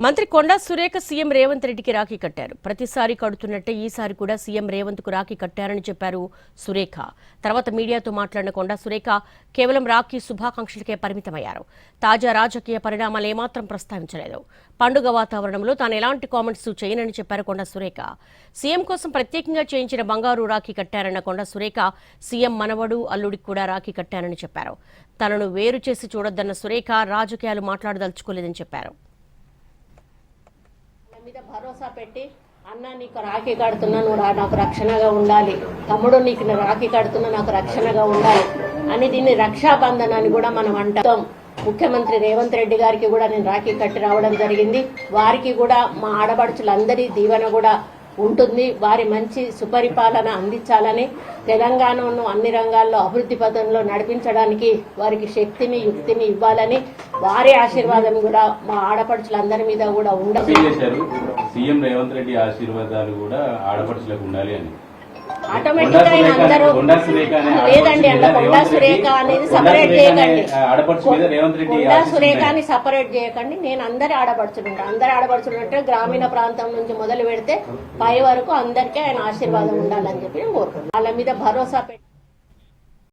మంత్రి కొండా సురేఖ సీఎం రేవంత్ రెడ్డికి రాఖీ కట్టారు. ప్రతిసారి కడుతున్నట్టే ఈసారి కూడా సీఎం రేవంత్ కు రాఖీ కట్టారని చెప్పారు సురేఖ. తర్వాత మీడియాతో మాట్లాడిన కొండా సురేఖ కేవలం రాఖీ శుభాకాంక్షలకే పరిమితమయ్యారు. తాజా రాజకీయ పరిణామాలు ఏమాత్రం ప్రస్తావించలేదు. పండుగ వాతావరణంలో తాను ఎలాంటి కామెంట్స్ చేయనని చెప్పారు కొండా సురేఖ. సీఎం కోసం ప్రత్యేకంగా చేయించిన బంగారు రాఖీ కట్టారన్న కొండా సురేఖ సీఎం మనవడు అల్లుడికి కూడా రాఖీ కట్టారని చెప్పారు. తనను వేరు చేసి చూడొద్దన్న సురేఖ రాజకీయాలు మాట్లాడదలుచుకోలేదని చెప్పారు. మీద భరోసా పెట్టి అన్న నీకు రాఖీ కడుతున్నా నువ్వు నాకు రక్షణగా ఉండాలి, తమ్ముడు నీకు రాఖీ కడుతున్నా నాకు రక్షణగా ఉండాలి అని దీన్ని రక్షాబంధన్ అని కూడా మనం అంటాం. ముఖ్యమంత్రి రేవంత్ రెడ్డి గారికి కూడా నేను రాఖీ కట్టి రావడం జరిగింది. వారికి కూడా మా ఆడపడుచులందరి దీవెన కూడా ఉంటుంది. వారి మంచి సుపరిపాలన అందించాలని, తెలంగాణను అన్ని రంగాల్లో అభివృద్ధి పథంలో నడిపించడానికి వారికి శక్తిని యుక్తిని ఇవ్వాలని, వారి ఆశీర్వాదం కూడా మా ఆడపడుచులందరి మీద కూడా ఉండాలి. సీఎం రేవంత్ రెడ్డి ఆశీర్వాదాలు కూడా ఆడపడుచులకు ఉండాలి అని ఆటోమేటిక్ గా అందరూ లేదండి. అట్లా కొండా సురేఖ అనేది సపరేట్ చేయకండి, కొండా సురేఖ అని సపరేట్ చేయకండి. నేను అందరి ఆడపడుచుంటా. అందరి ఆడపడుచుంటే గ్రామీణ ప్రాంతం నుంచి మొదలు పెడితే పై వరకు అందరికీ ఆయన ఆశీర్వాదం ఉండాలని చెప్పి నేను కోరుకుంటున్నాను. వాళ్ళ మీద భరోసా పెట్టి